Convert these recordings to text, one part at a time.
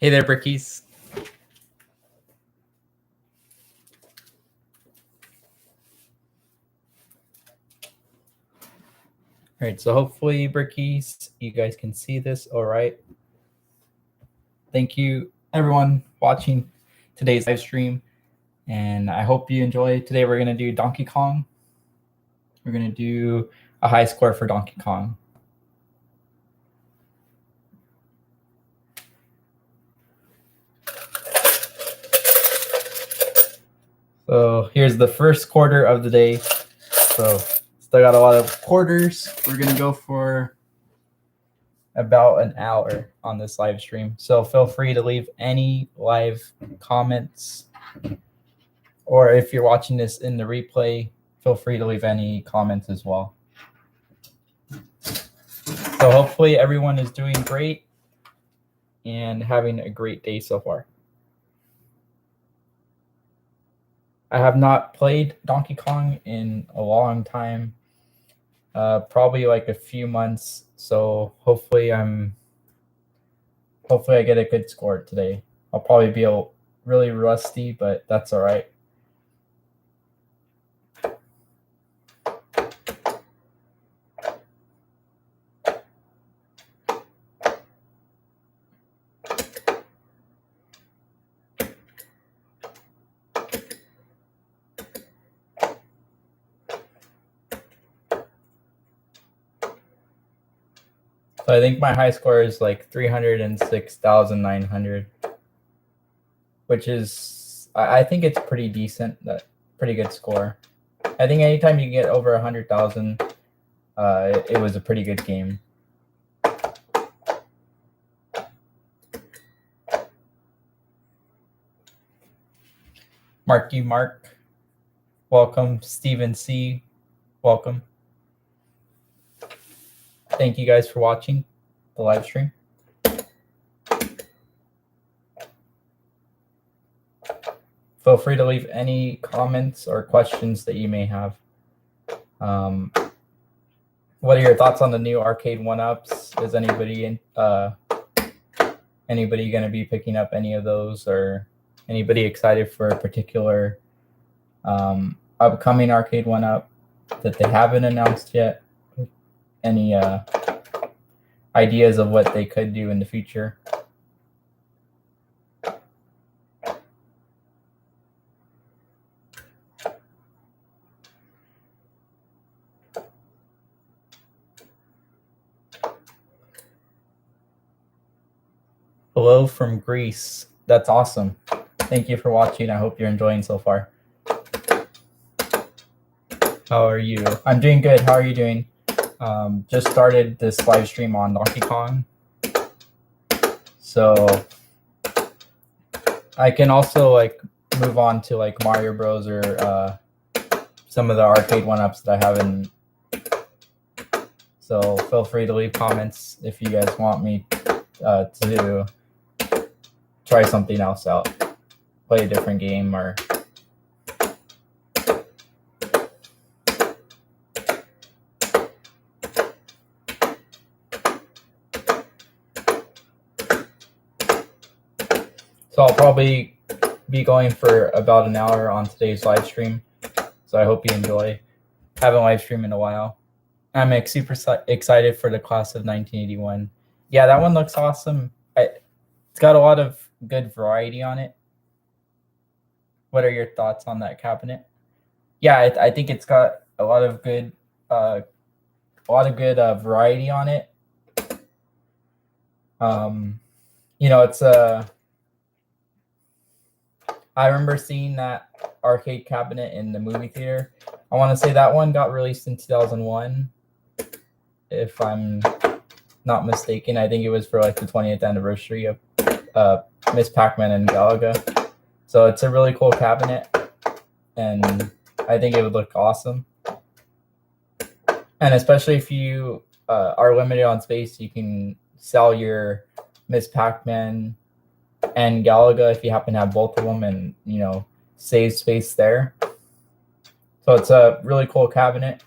Hey there, Brickies. All right, so hopefully, Brickies, you guys can see this all right. Thank you, everyone, watching today's live stream, and I hope you enjoy. Today, we're going to do Donkey Kong. We're going to do a high score for Donkey Kong. So here's the first quarter of the day. So still got a lot of quarters. We're going to go for about an hour on this live stream. So feel free to leave any live comments, or if you're watching this in the replay, feel free to leave any comments as well. So hopefully everyone is doing great and having a great day so far. I have not played Donkey Kong in a long time, probably like a few months. So hopefully I get a good score today. I'll probably be really rusty, but that's all right. So I think my high score is like 306,900, which is, I think it's pretty decent, pretty good score. I think anytime you get over 100,000, it was a pretty good game. Mark, welcome. Stephen C, welcome. Thank you guys for watching the live stream. Feel free to leave any comments or questions that you may have. What are your thoughts on the new arcade 1-ups? Is anybody going to be picking up any of those, or anybody excited for a particular upcoming arcade 1-up that they haven't announced yet? Any ideas of what they could do in the future? Hello from Greece. That's awesome. Thank you for watching. I hope you're enjoying so far. How are you? I'm doing good. How are you doing? Just started this live stream on Donkey Kong. So I can also like move on to like Mario Bros. Or some of the arcade 1-ups that I haven't. So feel free to leave comments if you guys want me to try something else out, play a different game, or so I'll probably be going for about an hour on today's live stream. So I hope you enjoy. Haven't live streamed in a while. I'm super excited for the class of 1981. Yeah, that one looks awesome. It's got a lot of good variety on it. What are your thoughts on that cabinet? Yeah, I think it's got a lot of good variety on it. You know, it's I remember seeing that arcade cabinet in the movie theater. I want to say that one got released in 2001, if I'm not mistaken. I think it was for like the 20th anniversary of Miss Pac-Man and Galaga. So it's a really cool cabinet, and I think it would look awesome. And especially if you are limited on space, you can sell your Miss Pac-Man and Galaga if you happen to have both of them, and you know, save space there. So it's a really cool cabinet.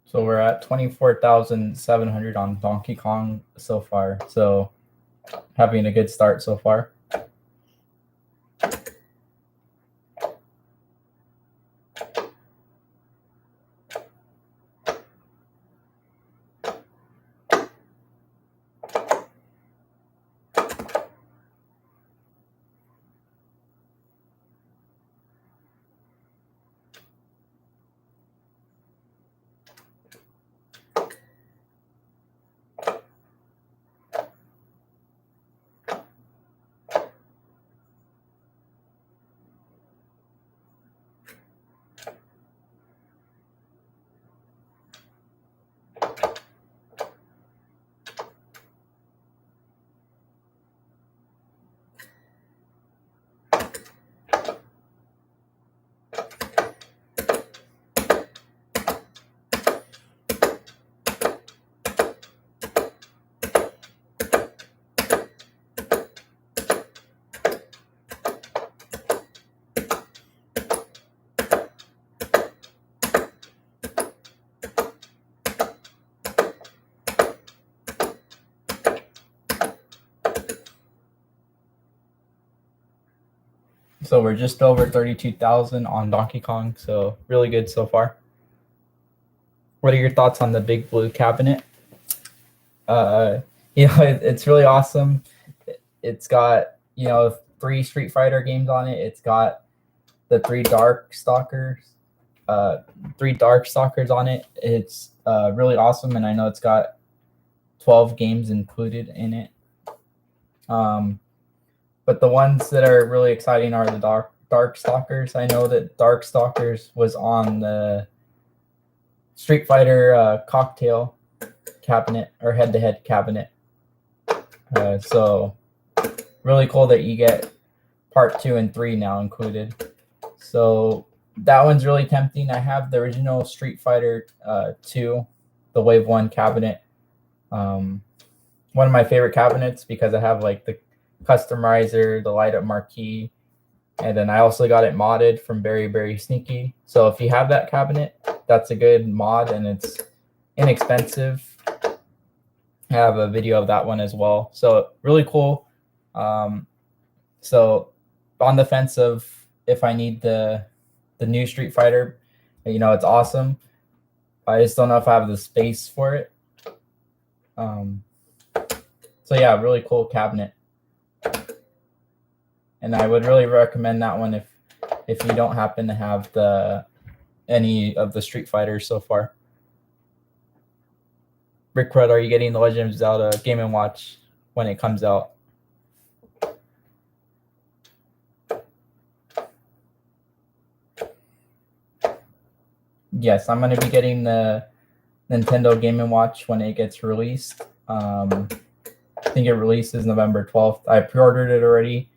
So we're at 24,700 on Donkey Kong so far. So having a good start so far. So we're just over 32,000 on Donkey Kong. So really good so far. What are your thoughts on the big blue cabinet? It's really awesome. It's got, 3 Street Fighter games on it. It's got the 3 Darkstalkers on it. It's really awesome, and I know it's got 12 games included in it. But the ones that are really exciting are the Darkstalkers. I know that Darkstalkers was on the Street Fighter cocktail cabinet or head-to-head cabinet. So really cool that you get part 2 and 3 now included. So that one's really tempting. I have the original Street Fighter 2, the Wave 1 cabinet. One of my favorite cabinets because I have like the customizer, the light up marquee, and then I also got it modded from Very Very Sneaky. So if you have that cabinet, that's a good mod and it's inexpensive. I have a video of that one as well. So really cool. So on the fence of if I need the new Street Fighter, it's awesome. I just don't know if I have the space for it. So yeah, really cool cabinet. And I would really recommend that one if you don't happen to have any of the Street Fighters so far. Rick Rudd, are you getting the Legend of Zelda Game & Watch when it comes out? Yes, I'm going to be getting the Nintendo Game & Watch when it gets released. I think it releases November 12th. I pre-ordered it already.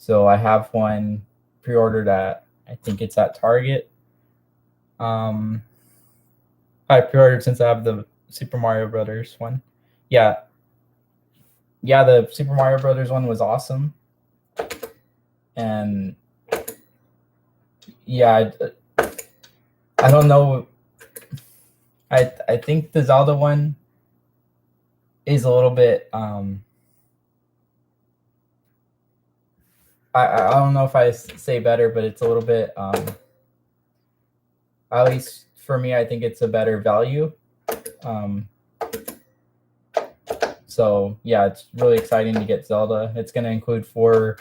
So I have one pre-ordered at, I think it's at Target. I pre-ordered since I have the Super Mario Brothers one. Yeah, the Super Mario Brothers one was awesome. And yeah, I don't know. I think the Zelda one is a little bit I don't know if I say better, but it's a little bit at least for me, I think it's a better value. So yeah, it's really exciting to get Zelda. It's going to include four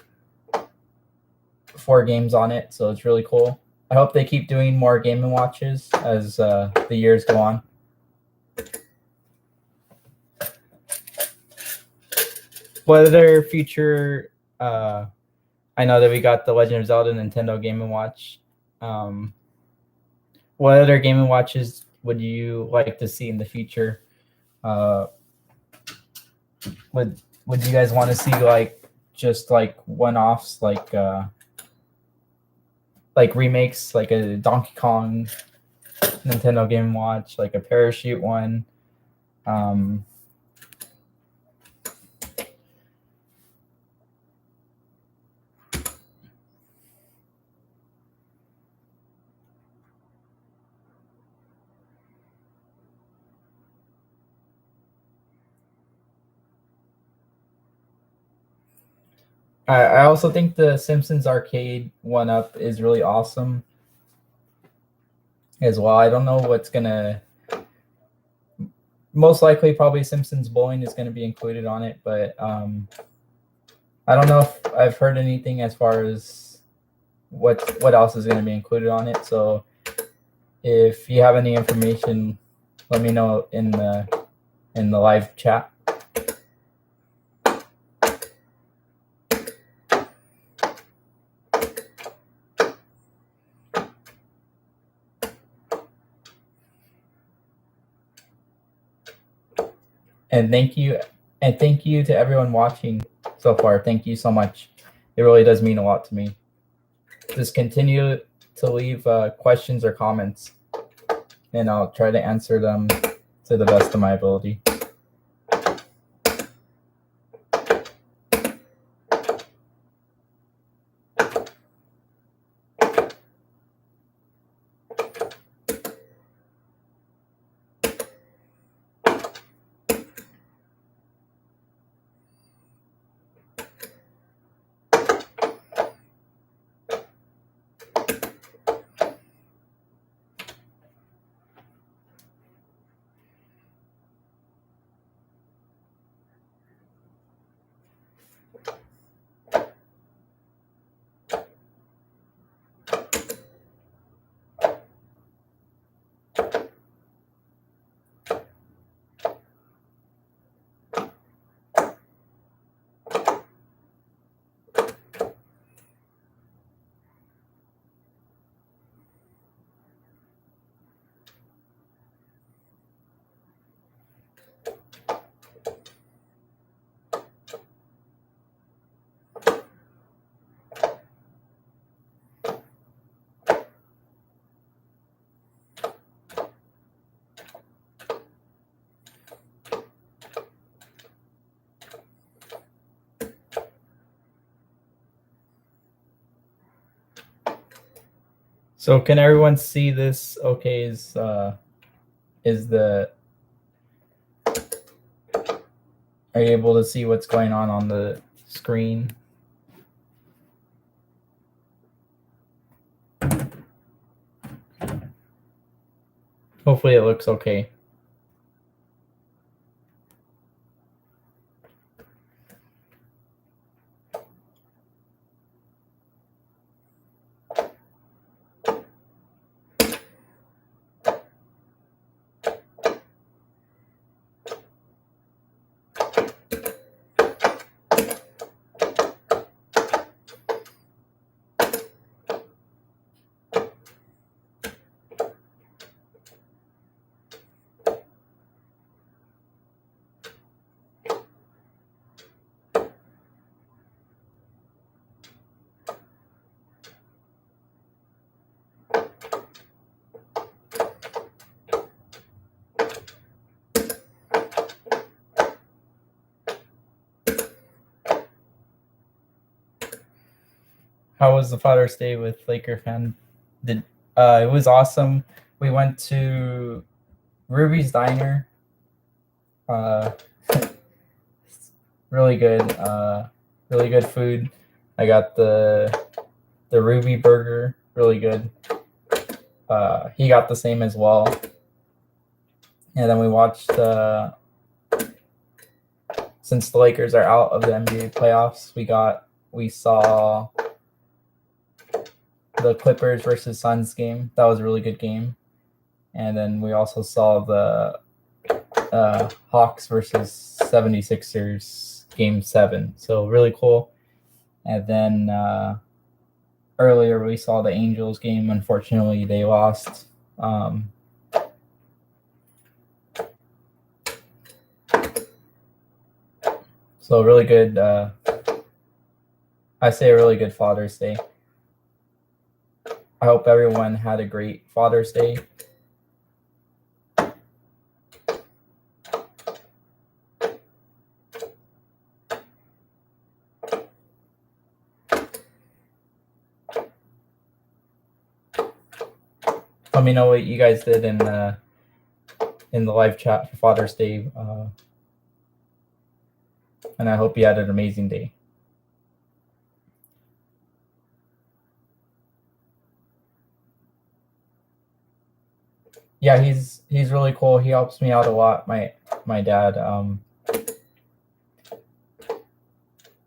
games on it, so it's really cool. I hope they keep doing more Game & Watches as the years go on. What other future? I know that we got the Legend of Zelda Nintendo Game & Watch. What other Game & Watches would you like to see in the future? Would you guys want to see just one-offs, like remakes, like a Donkey Kong Nintendo Game & Watch, like a Parachute one? I also think the Simpsons Arcade 1-Up is really awesome as well. I don't know what's gonna. Most likely, probably Simpsons Bowling is going to be included on it, but I don't know if I've heard anything as far as what else is going to be included on it. So if you have any information, let me know in the live chat. And thank you to everyone watching so far. Thank you so much. It really does mean a lot to me. Just continue to leave questions or comments, and I'll try to answer them to the best of my ability. So can everyone see this? Okay, is the are you able to see what's going on the screen? Hopefully it looks okay. How was the Father's Day with Laker fan? It was awesome. We went to Ruby's Diner. Really good food. I got the Ruby burger, really good. He got the same as well. And then we watched, since the Lakers are out of the NBA playoffs, we saw the Clippers versus Suns game. That was a really good game. And then we also saw the Hawks versus 76ers game 7. So really cool. And then earlier we saw the Angels game. Unfortunately, they lost. So really good. I say a really good Father's Day. I hope everyone had a great Father's Day. Let me know what you guys did in the live chat for Father's Day, and I hope you had an amazing day. Yeah, he's really cool. He helps me out a lot. My dad.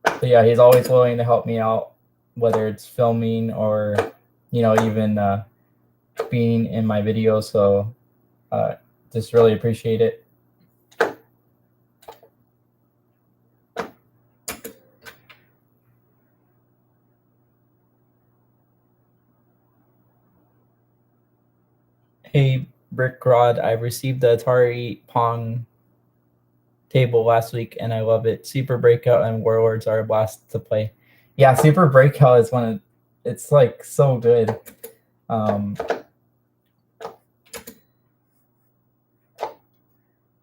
But yeah, he's always willing to help me out, whether it's filming or, even being in my videos. So just really appreciate it. Hey, Brick Rod, I received the Atari Pong table last week and I love it. Super Breakout and Warlords are a blast to play. Yeah, Super Breakout is it's like so good.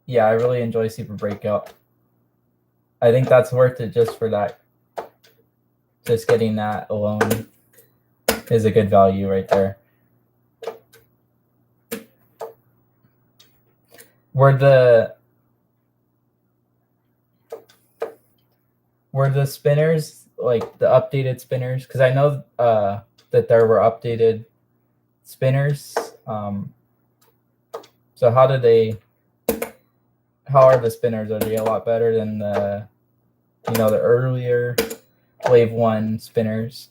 Yeah, I really enjoy Super Breakout. I think that's worth it just for that. Just getting that alone is a good value right there. Were the spinners, like the updated spinners? Because I know that there were updated spinners. So how are the spinners? Are they a lot better than the earlier Wave 1 spinners?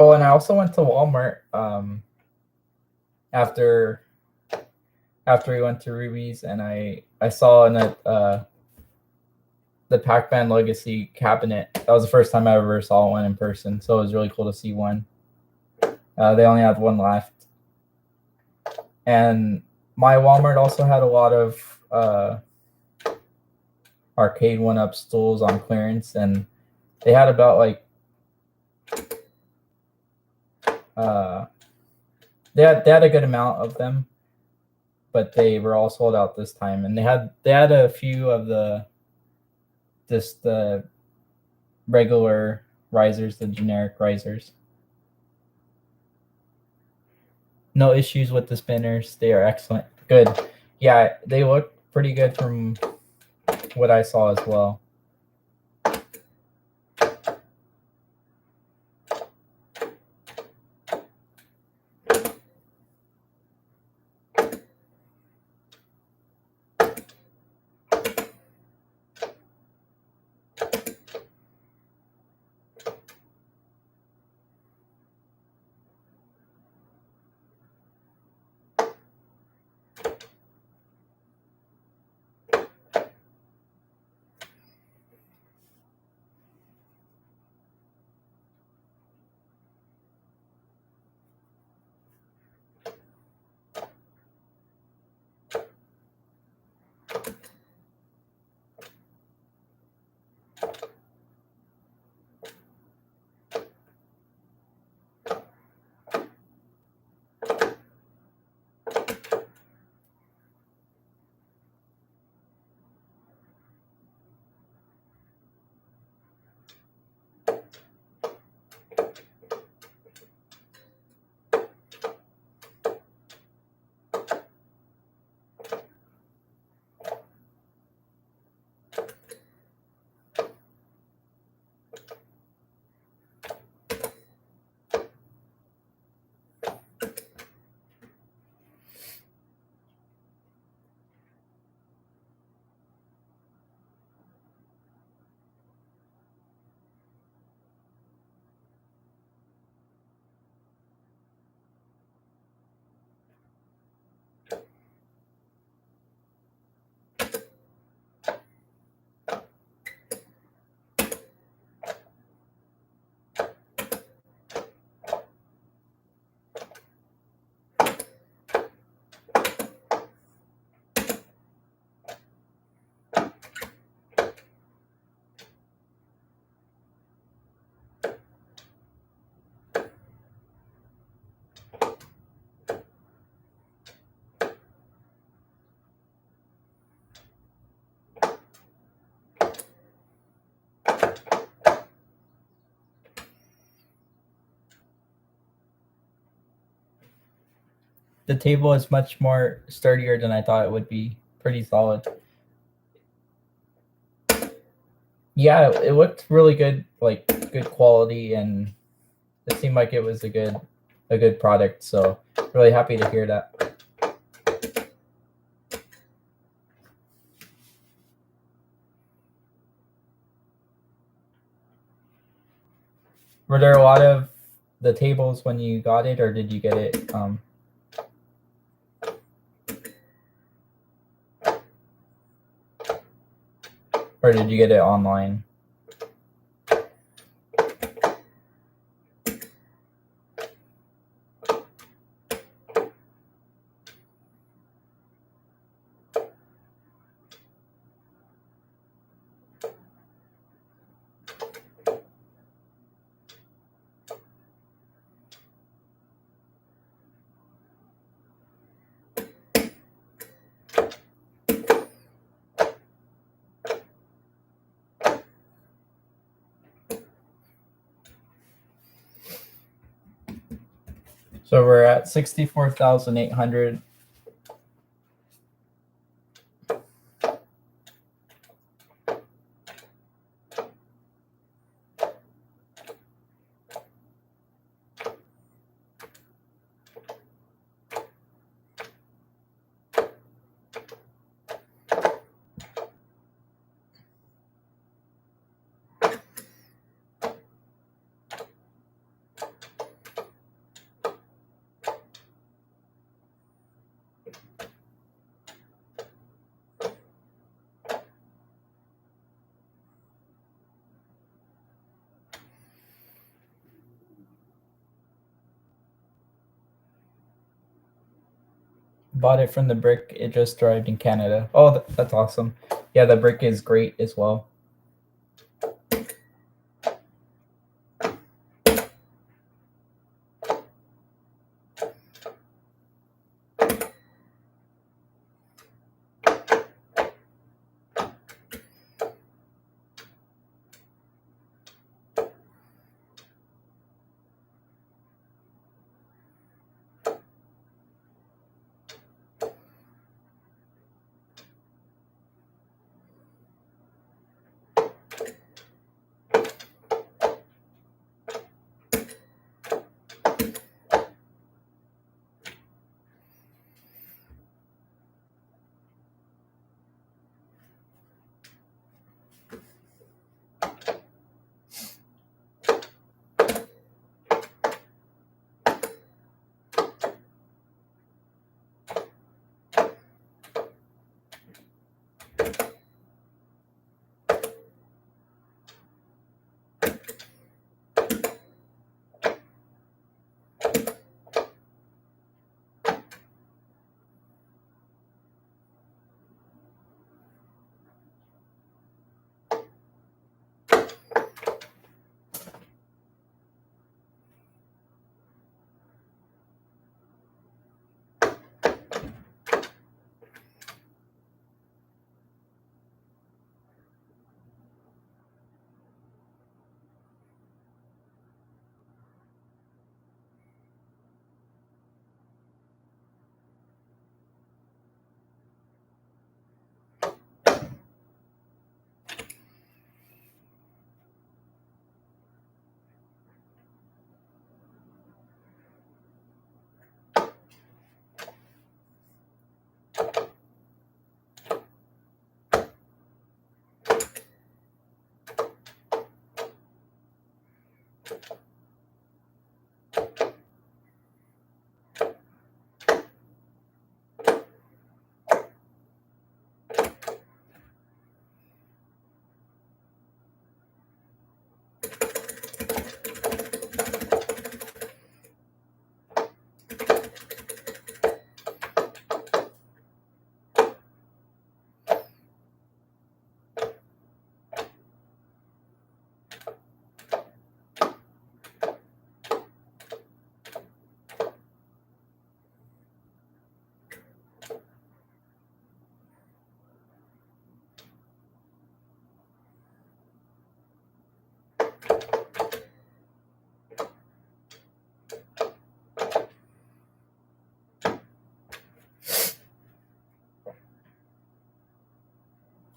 Oh, and I also went to Walmart after we went to Ruby's, and I saw in the Pac-Man Legacy cabinet. That was the first time I ever saw one in person, so it was really cool to see one. They only had one left. And my Walmart also had a lot of arcade one-up stools on clearance, and they had about like they had a good amount of them, but they were all sold out this time. And they had a few of the regular risers, the generic risers. No issues with the spinners. They are excellent. Good. Yeah, they look pretty good from what I saw as well. The table is much more sturdier than I thought it would be. Pretty solid. Yeah, it looked really good, like good quality, and it seemed like it was a good product. So really happy to hear that. Were there a lot of the tables when you got it, or did you get it? Or did you get it online? So we're at 64,800. Bought it from the Brick. It just arrived in Canada. Oh, that's awesome. Yeah, the Brick is great as well.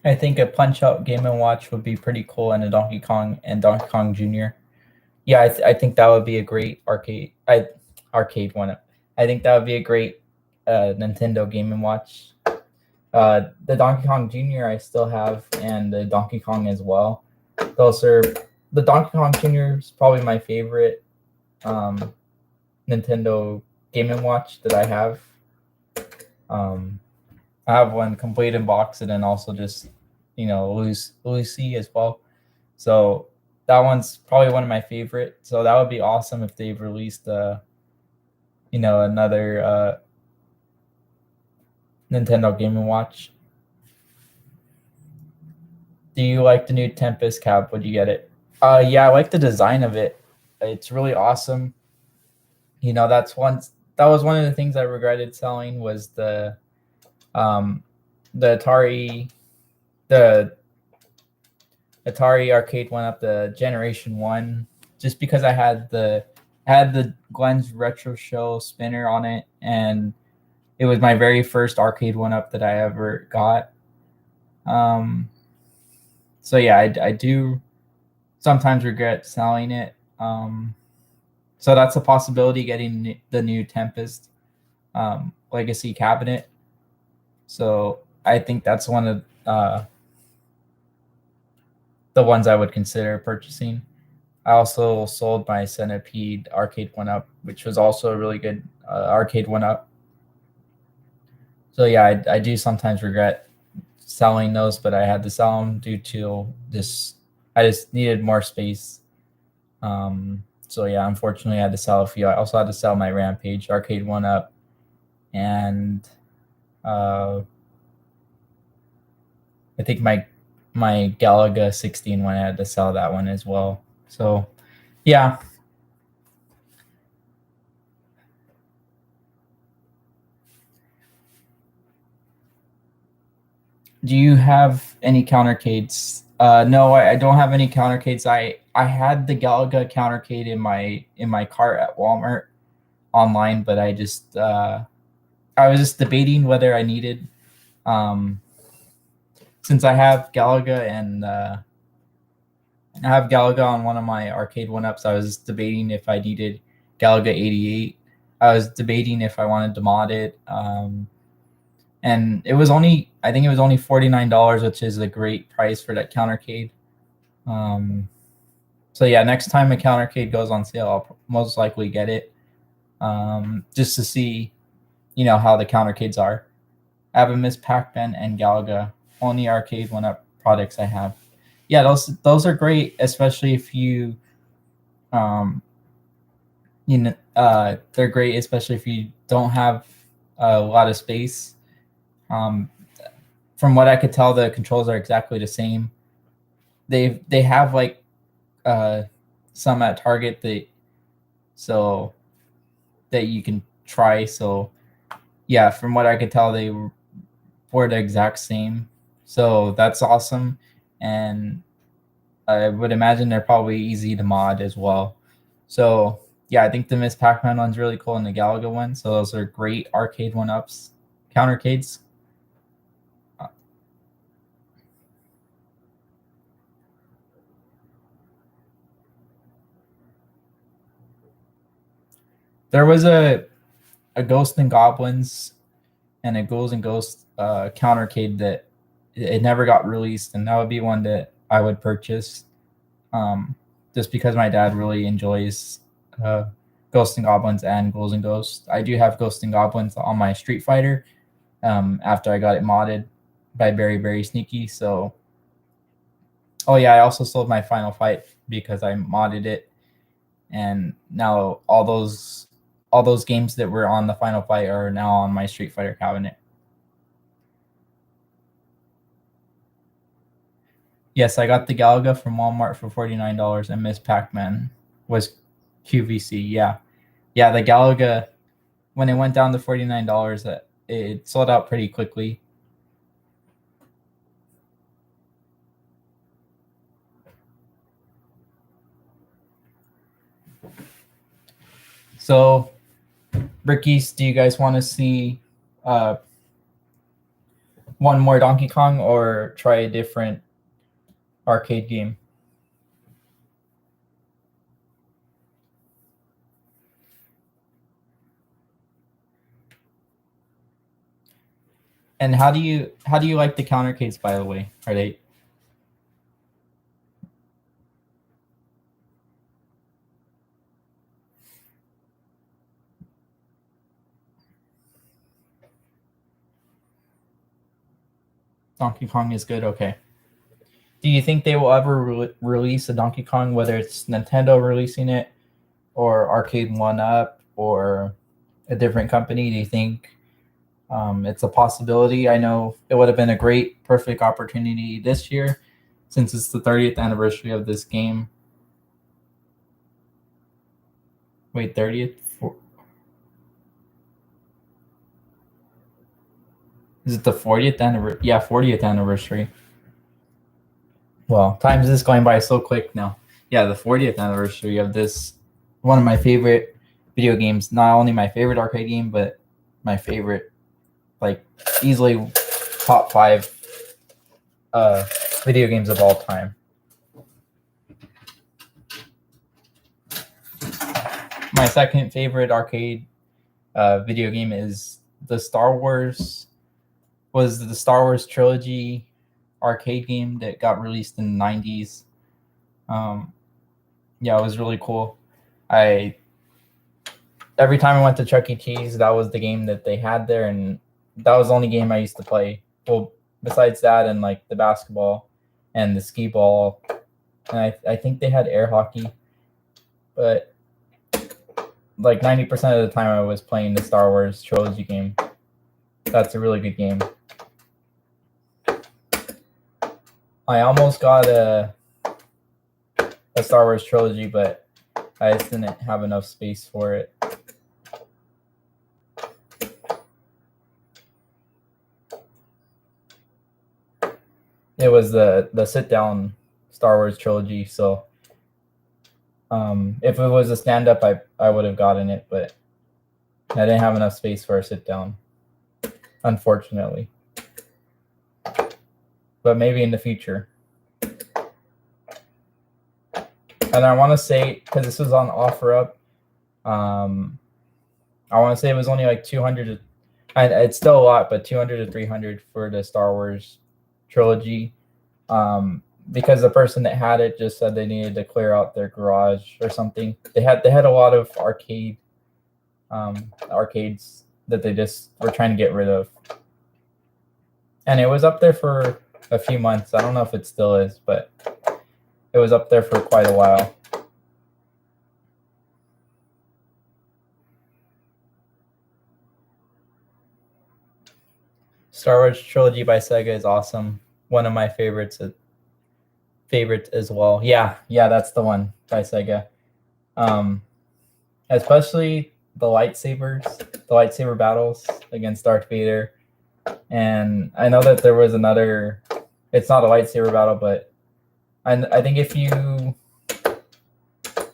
I think a Punch-Out Game & Watch would be pretty cool, and a Donkey Kong and Donkey Kong Jr. Yeah, I think that would be a great arcade one. I think that would be a great Nintendo Game & Watch. The Donkey Kong Jr. I still have, and the Donkey Kong as well. Those are the Donkey Kong Jr. is probably my favorite Nintendo Game & Watch that I have. I have one complete in box and then also just loosey as well. So that one's probably one of my favorite. So that would be awesome if they've released another Nintendo Game & Watch. Do you like the new Tempest cab? Would you get it? Yeah, I like the design of it. It's really awesome. That was one of the things I regretted selling was the Atari arcade one up, the Generation 1, just because I had the Glenn's Retro Show spinner on it, and it was my very first arcade one up that I ever got. So yeah, I do sometimes regret selling it. So that's a possibility, getting the new Tempest Legacy cabinet. So I think that's one of the ones I would consider purchasing. I also sold my Centipede arcade one up, which was also a really good arcade one up. So yeah, I do sometimes regret selling those, but I had to sell them due to this. I just needed more space. So yeah, unfortunately, I had to sell a few. I also had to sell my Rampage arcade one up, and I think my Galaga 16 one, I had to sell that one as well. So yeah. Do you have any countercades? No, I don't have any countercades. I had the Galaga countercade in my cart at Walmart online, but I was just debating whether I needed, since I have Galaga and I have Galaga on one of my arcade one ups. I was debating if I needed Galaga 88. I was debating if I wanted to mod it. And I think it was only $49, which is a great price for that countercade. So yeah, next time a countercade goes on sale, I'll most likely get it, just to see, how the countercades are. I have a Miss Pac-Man and Galaga, only arcade one-up products I have. Yeah, those are great, especially if you, they're great, especially if you don't have a lot of space. From what I could tell, the controls are exactly the same. They have like some at Target that you can try. So yeah, from what I could tell, they were the exact same. So that's awesome, and I would imagine they're probably easy to mod as well. So yeah, I think the Miss Pac-Man one's really cool, and the Galaga one. So those are great arcade one-ups, countercades. There was a Ghost and Goblins and a Ghouls and Ghosts countercade that it never got released, and that would be one that I would purchase, just because my dad really enjoys Ghosts and Goblins and Ghouls and Ghosts. I do have Ghosts and Goblins on my Street Fighter, after I got it modded by Very Sneaky. So, oh yeah, I also sold my Final Fight because I modded it, and now all those games that were on the Final Fight are now on my Street Fighter cabinet. Yes, I got the Galaga from Walmart for $49, and Miss Pac-Man was QVC. Yeah, the Galaga, when it went down to $49, it sold out pretty quickly. So, Brickies, do you guys want to see one more Donkey Kong or try a different arcade game? And how do you like the countercades, by the way? Are they Donkey Kong is good? Okay. Do you think they will ever release a Donkey Kong, whether it's Nintendo releasing it or Arcade One Up or a different company? Do you think it's a possibility? I know it would have been a great, perfect opportunity this year since it's the 30th anniversary of this game. Wait, 30th? Is it the 40th anniversary? Yeah, 40th anniversary. Well, time is going by so quick now. Yeah, the 40th anniversary of this, one of my favorite video games. Not only my favorite arcade game, but my favorite, like easily top 5 video games of all time. My second favorite arcade video game is the Star Wars trilogy arcade game that got released in the 90s. Yeah, it was really cool. Every time I went to Chuck E. Cheese, that was the game that they had there, and that was the only game I used to play. Well, besides that and like the basketball and the skee ball, and I think they had air hockey, but like 90% of the time I was playing the Star Wars trilogy game. That's a really good game. I almost got a Star Wars trilogy, but I just didn't have enough space for it. It was the sit down Star Wars trilogy, so if it was a stand up, I would have gotten it, but I didn't have enough space for a sit down, unfortunately. But maybe in the future. And I want to say, because this was on OfferUp, I want to say it was only like 200. And it's still a lot, but 200 to 300 for the Star Wars trilogy. Because the person that had it just said they needed to clear out their garage or something. They had a lot of arcades that they just were trying to get rid of. And it was up there for a few months. I don't know if it still is, but it was up there for quite a while. Star Wars trilogy by Sega is awesome. One of my favorites as well. Yeah, that's the one by Sega. Especially the lightsaber battles against Darth Vader. And I know that there was another. It's not a lightsaber battle, but I think if you,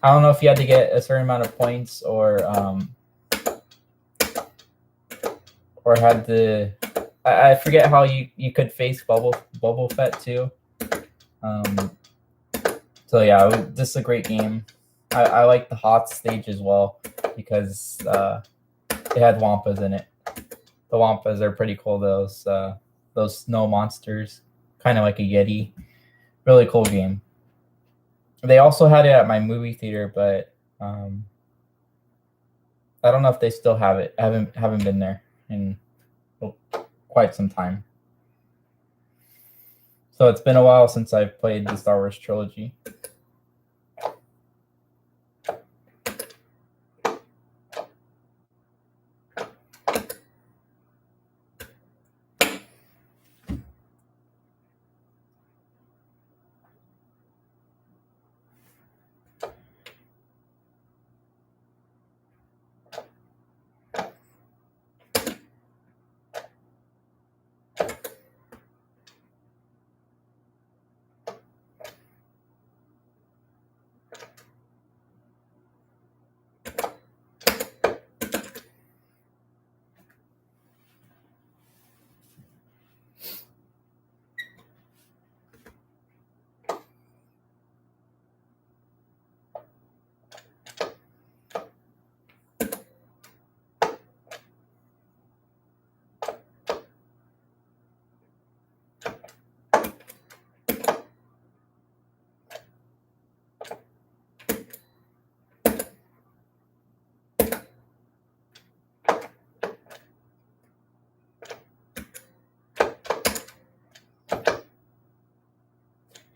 I don't know if you had to get a certain amount of points or had to. I forget how you could face Boba Fett too. So yeah, this is a great game. I like the Hoth stage as well because it had Wampas in it. The Wampas are pretty cool. Those snow monsters, kind of like a Yeti. Really cool game. They also had it at my movie theater, but I don't know if they still have it. I haven't been there in quite some time. So it's been a while since I've played the Star Wars trilogy.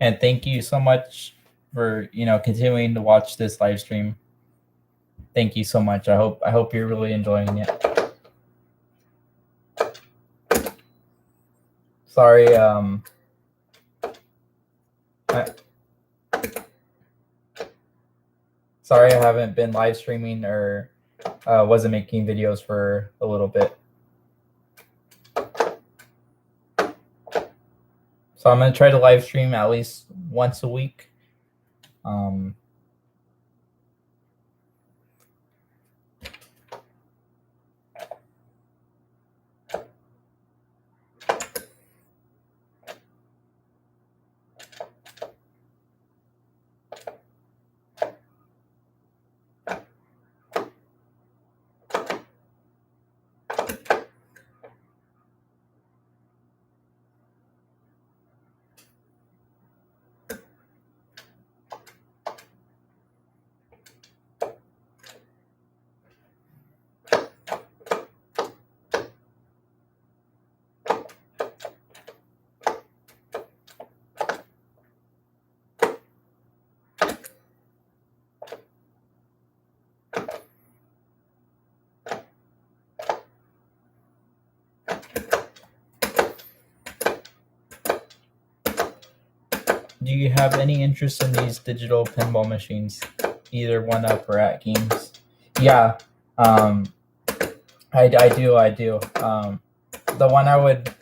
And thank you so much for continuing to watch this live stream. Thank you so much. I hope you're really enjoying it. Sorry, sorry I haven't been live streaming or wasn't making videos for a little bit. So I'm gonna try to live stream at least once a week. Do you have any interest in these digital pinball machines, either 1-up or at games? Yeah, I do. The one I would,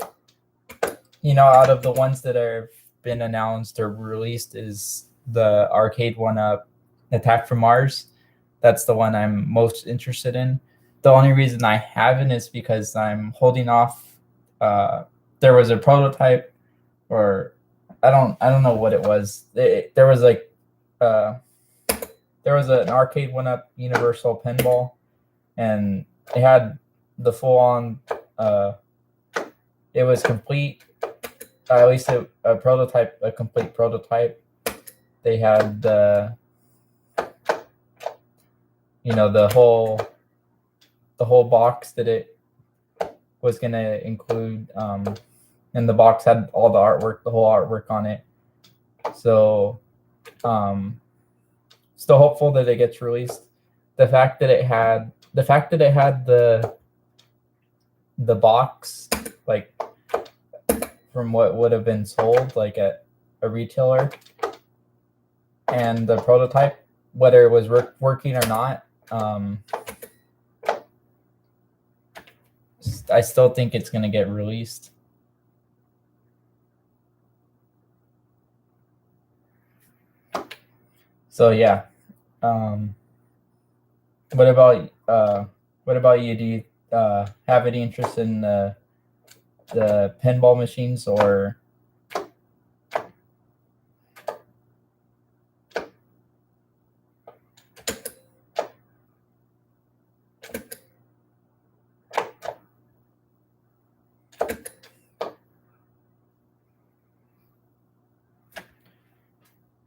out of the ones that have been announced or released is the arcade 1-up Attack from Mars. That's the one I'm most interested in. The only reason I haven't is because I'm holding off. There was a prototype, or I don't know what it was. There was an arcade 1-up universal pinball, and it had the full on. It was complete. At least a complete prototype. They had the whole box that it was going to include. And the box had all the artwork, the whole artwork on it. So, still hopeful that it gets released. The fact that it had the box, like from what would have been sold like at a retailer, and the prototype, whether it was working or not, I still think it's going to get released. So yeah, what about you? Do you have any interest in the pinball machines, or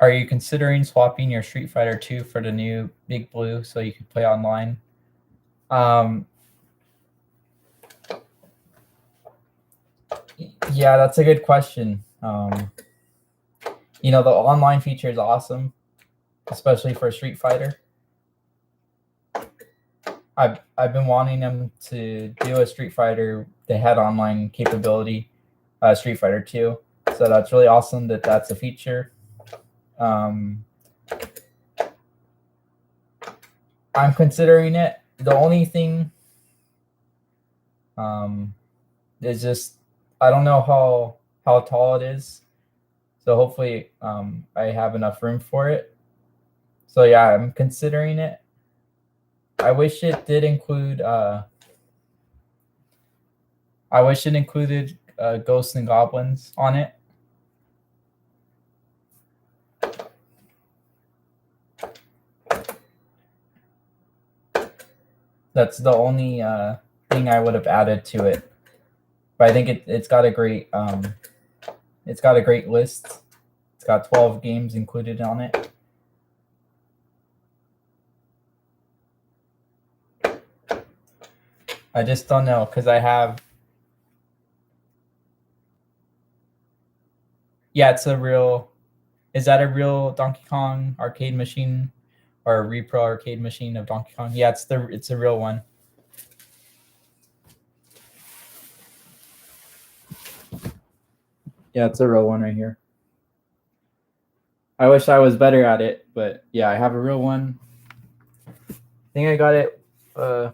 are you considering swapping your Street Fighter 2 for the new Big Blue so you can play online? Yeah, that's a good question. The online feature is awesome, especially for Street Fighter. I've been wanting them to do a Street Fighter that had online capability, Street Fighter 2. So that's really awesome that that's a feature. I'm considering it. The only thing is just I don't know how tall it is. So hopefully I have enough room for it. So yeah, I'm considering it. I wish it did include I wish it included Ghosts and Goblins on it. That's the only thing I would have added to it. But I think it's got a great list. It's got 12 games included on it. I just don't know because I have. Yeah, it's a real Is that a real Donkey Kong arcade machine or a repro arcade machine of Donkey Kong? Yeah, it's a real one. Yeah, it's a real one right here. I wish I was better at it, but yeah, I have a real one. I think I got it 2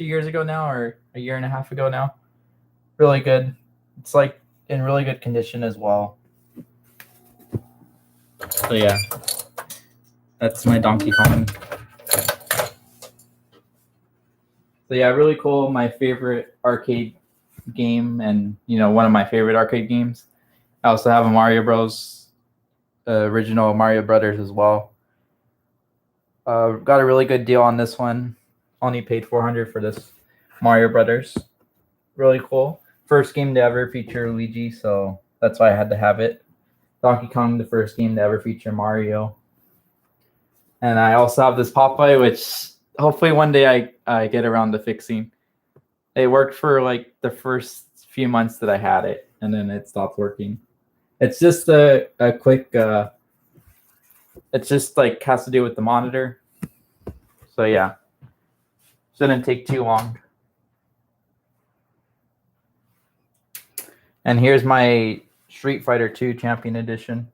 years ago now, or a year and a half ago now. Really good. It's like in really good condition as well. So yeah, that's my Donkey Kong. So yeah, really cool. My favorite arcade game, and one of my favorite arcade games. I also have a Mario Bros. Original Mario Brothers as well. Got a really good deal on this one. Only paid $400 for this Mario Brothers. Really cool. First game to ever feature Luigi, so that's why I had to have it. Donkey Kong, the first game to ever feature Mario. And I also have this Popeye, which hopefully one day I get around to fixing. It worked for like the first few months that I had it, and then it stopped working. It's just a quick, it's just like has to do with the monitor. So yeah, shouldn't take too long. And here's my Street Fighter 2 Champion Edition.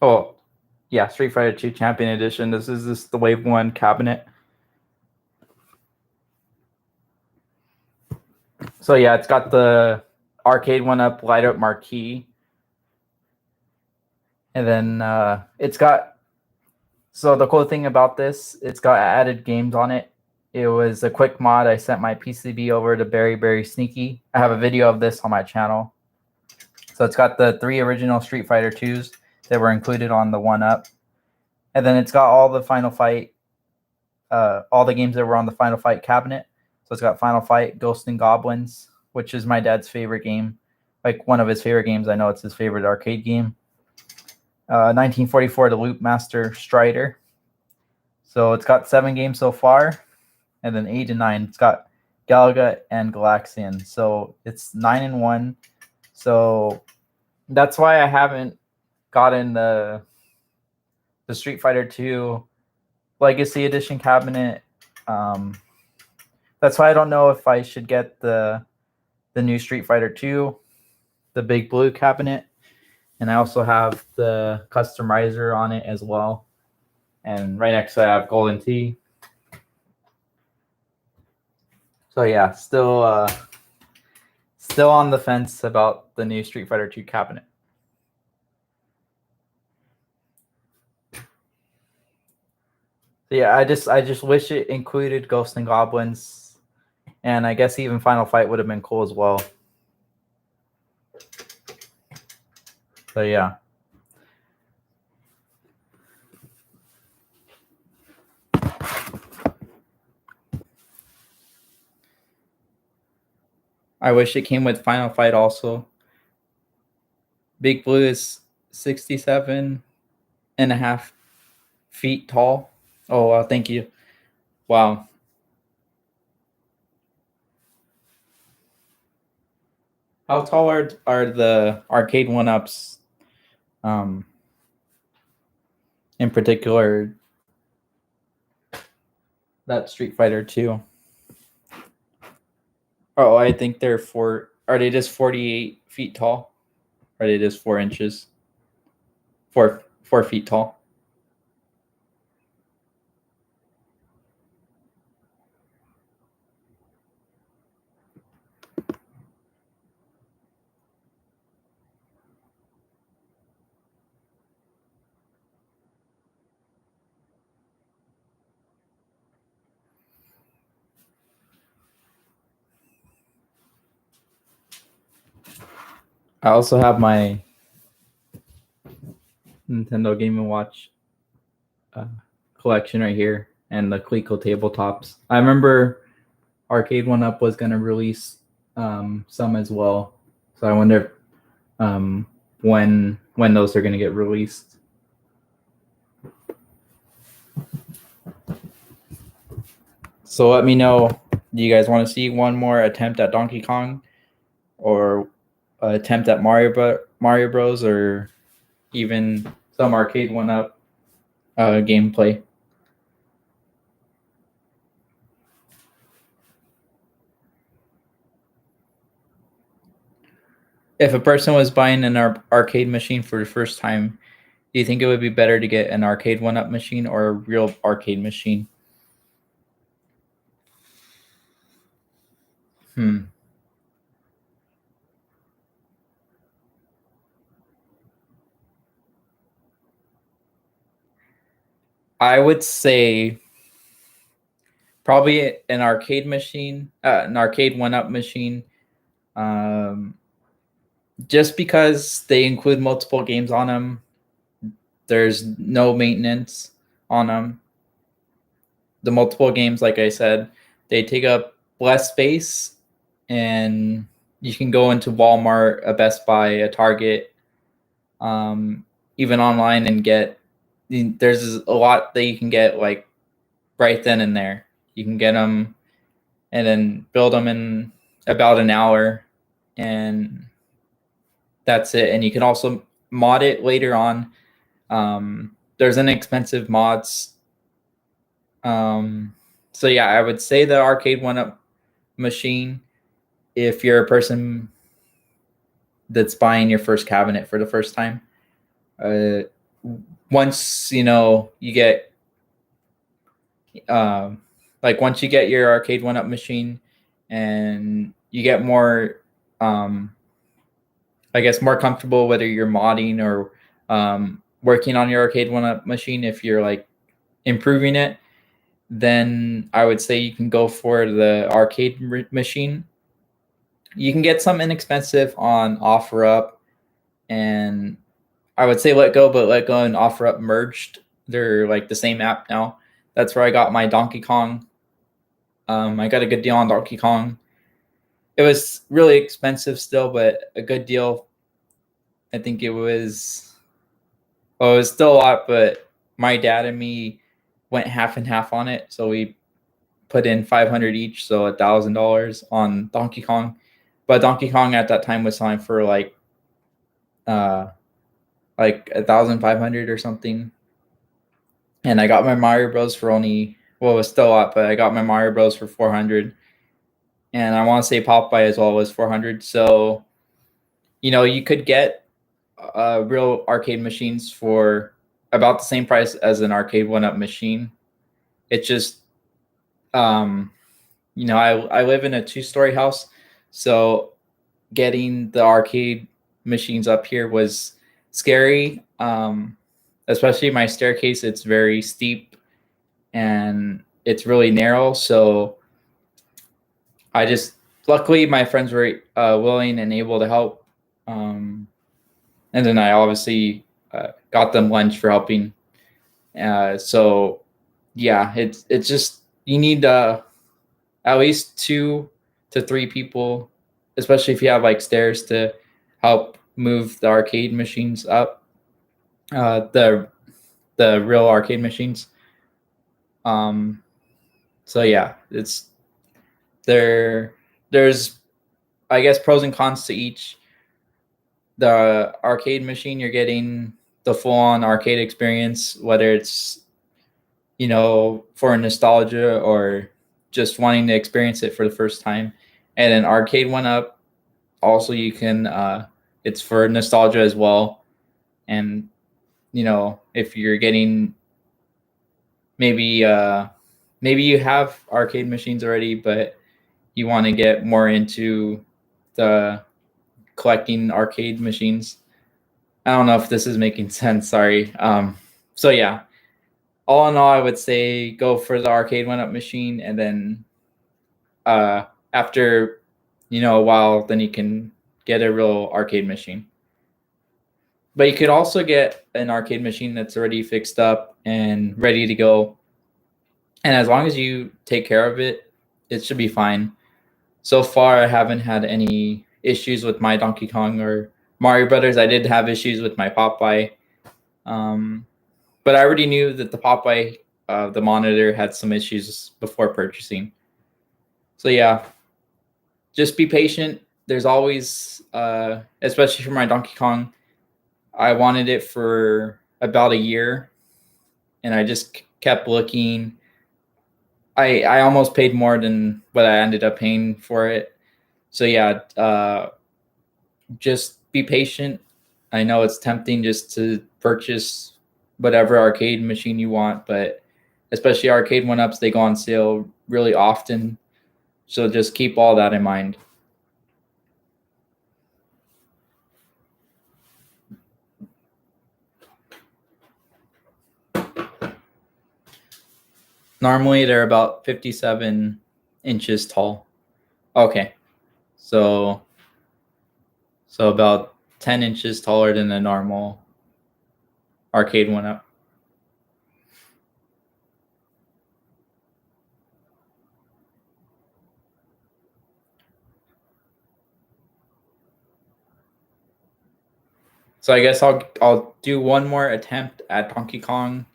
Oh, yeah, Street Fighter 2 Champion Edition. This is the Wave 1 cabinet. So yeah, it's got the arcade one-up light-up marquee. And then it's got, so the cool thing about this, it's got added games on it. It was a quick mod. I sent my PCB over to Berry Sneaky. I have a video of this on my channel. So it's got the 3 original Street Fighter 2s that were included on the one-up. And then it's got all the Final Fight, all the games that were on the Final Fight cabinet. So it's got Final Fight, Ghosts and Goblins, which is my dad's favorite game. Like one of his favorite games. I know it's his favorite arcade game. 1944, the Loop Master Strider. So it's got 7 games so far. And then 8 and 9, it's got Galaga and Galaxian. So it's 9 and 1. So that's why I haven't gotten the Street Fighter 2 Legacy Edition cabinet. That's why I don't know if I should get the new Street Fighter 2, the big blue cabinet. And I also have the customizer on it as well. And right next to it, I have Golden Tee. So yeah, still on the fence about the new Street Fighter 2 cabinet. So yeah, I just wish it included Ghosts and Goblins, and I guess even Final Fight would have been cool as well. So yeah. I wish it came with Final Fight also. Big Blue is 67.5 feet tall. Oh, thank you. Wow. How tall are the arcade one-ups? In particular, that Street Fighter 2. Oh, I think they're are they just 48 feet tall? Or are they just 4 inches? 4 feet tall. I also have my Nintendo Game & Watch collection right here, and the Coleco tabletops. I remember Arcade One Up was going to release some as well, so I wonder when those are going to get released. So let me know. Do you guys want to see one more attempt at Donkey Kong? or attempt at Mario Bros, or even some arcade one-up gameplay. If a person was buying an arcade machine for the first time, do you think it would be better to get an arcade one-up machine or a real arcade machine? I would say probably an arcade machine, an arcade one-up machine, just because they include multiple games on them. There's no maintenance on them. The multiple games, like I said, they take up less space, and you can go into Walmart, a Best Buy, a Target, even online, and get. There's a lot that you can get like right then and there. You can get them and then build them in about an hour, and that's it. And you can also mod it later on. There's inexpensive mods. So yeah, I would say the arcade one-up machine if you're a person that's buying your first cabinet for the first time. Once you get once you get your arcade one-up machine and you get more I guess more comfortable whether you're modding or working on your arcade one-up machine, if you're like improving it, then I would say you can go for the arcade machine. You can get some inexpensive on OfferUp, and I would say Let Go, but Let Go and OfferUp merged. They're like the same app now. That's where I got my Donkey Kong. I got a good deal on Donkey Kong. It was really expensive still, but a good deal. I think it was still a lot, but my dad and me went half and half on it. So we put in $500 each, so $1,000 on Donkey Kong. But Donkey Kong at that time was selling for like 1,500 or something. And I got my Mario Bros for only, well, it was still a lot, but I got my Mario Bros for 400. And I want to say Popeye as well was 400. So, you could get real arcade machines for about the same price as an arcade one-up machine. It just, I live in a 2-story house, so getting the arcade machines up here was scary. Especially my staircase, it's very steep and it's really narrow. So luckily my friends were willing and able to help. And then I obviously got them lunch for helping. So yeah, it's just, you need at least 2 to 3 people, especially if you have like stairs, to help move the arcade machines up. The real arcade machines. So yeah, there's I guess pros and cons to each. The arcade machine, you're getting the full-on arcade experience, whether it's for nostalgia or just wanting to experience it for the first time. And an arcade one-up, also you can it's for nostalgia as well. And if you're getting maybe you have arcade machines already, but you want to get more into the collecting arcade machines. I don't know if this is making sense. Sorry. So yeah, all in all, I would say go for the arcade one-up machine, and then after a while, then you can get a real arcade machine. But you could also get an arcade machine that's already fixed up and ready to go. And as long as you take care of it, it should be fine. So far, I haven't had any issues with my Donkey Kong or Mario Brothers. I did have issues with my Popeye. But I already knew that the Popeye, the monitor, had some issues before purchasing. So yeah, just be patient. there's always, especially for my Donkey Kong, I wanted it for about a year, and I just kept looking. I almost paid more than what I ended up paying for it. So yeah, just be patient. I know it's tempting just to purchase whatever arcade machine you want, but especially arcade one-ups, they go on sale really often. So just keep all that in mind. Normally they're about 57 inches tall. Okay. So about 10 inches taller than a normal arcade one-up. So I guess I'll do one more attempt at Donkey Kong,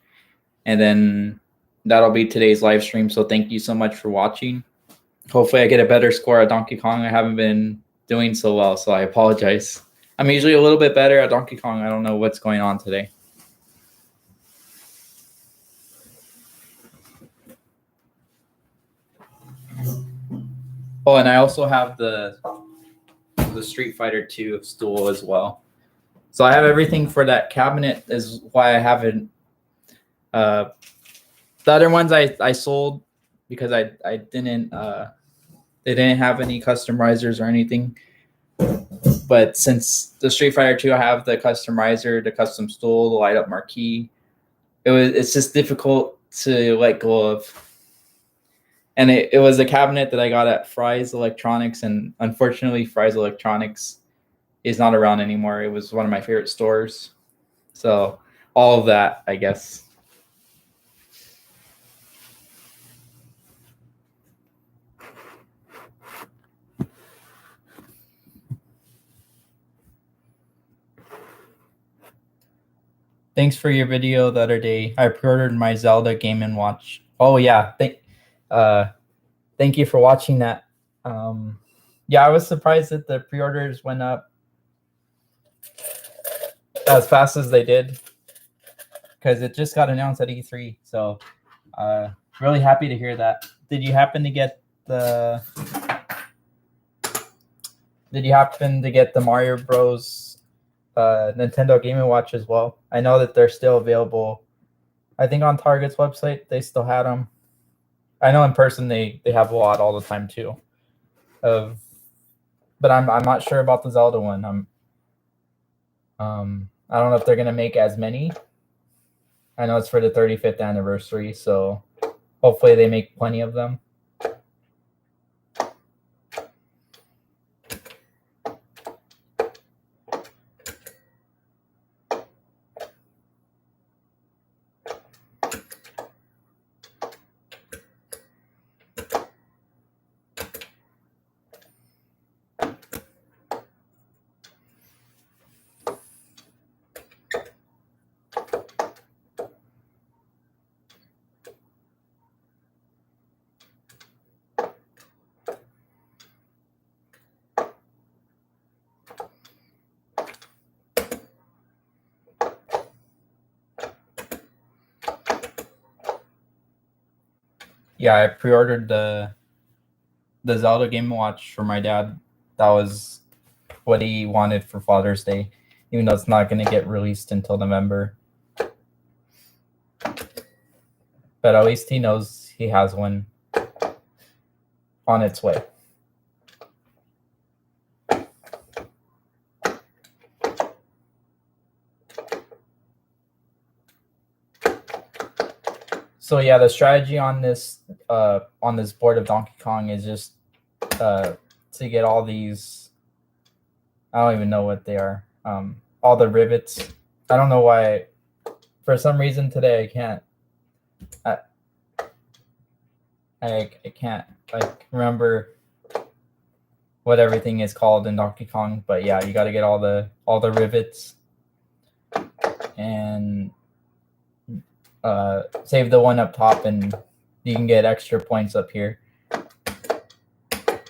and then that'll be today's live stream. So thank you so much for watching. Hopefully I get a better score at Donkey Kong. I haven't been doing so well, so I apologize. I'm usually a little bit better at Donkey Kong. I don't know what's going on today. Oh, and I also have the Street Fighter 2 stool as well. So I have everything for that cabinet, is why I haven't. The other ones I sold because I didn't. They didn't have any customizers or anything. But since the Street Fighter 2, I have the customizer, the custom stool, the light up marquee. It's just difficult to let go of. And it was a cabinet that I got at Fry's Electronics, and unfortunately Fry's Electronics is not around anymore. It was one of my favorite stores. So all of that, I guess. Thanks for your video the other day. I pre-ordered my Zelda Game & Watch. Oh yeah, thank you for watching that. Yeah, I was surprised that the pre-orders went up as fast as they did, because it just got announced at E3. So really happy to hear that. Did you happen to get the Mario Bros Nintendo Game & Watch as well? I know that they're still available. I think on Target's website they still had them. I know in person they have a lot all the time too. But I'm not sure about the Zelda one. I don't know if they're gonna make as many. I know it's for the 35th anniversary, so hopefully they make plenty of them. Yeah, I pre-ordered the Zelda Game & Watch for my dad. That was what he wanted for Father's Day, even though it's not going to get released until November. But at least he knows he has one on its way. So yeah, the strategy on this board of Donkey Kong is just to get all these. I don't even know what they are. All the rivets. I don't know why. For some reason today I can't. I can't remember what everything is called in Donkey Kong, but yeah, you got to get all the rivets and save the one up top, and you can get extra points up here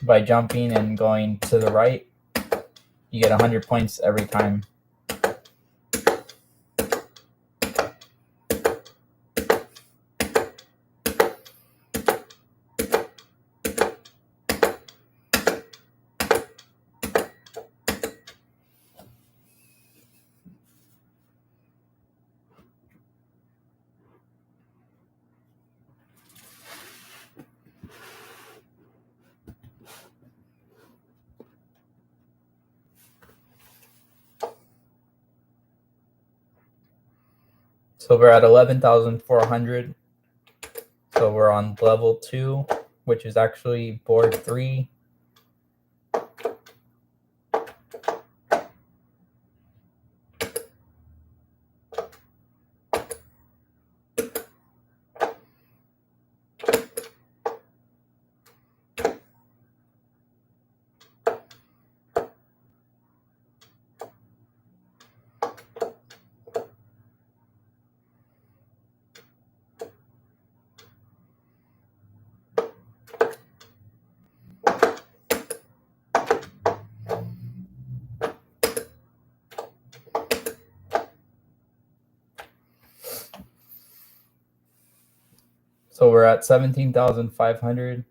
by jumping and going to the right You get 100 points every time. So we're at 11,400. So we're on level 2, which is actually board 3. So we're at 17,500.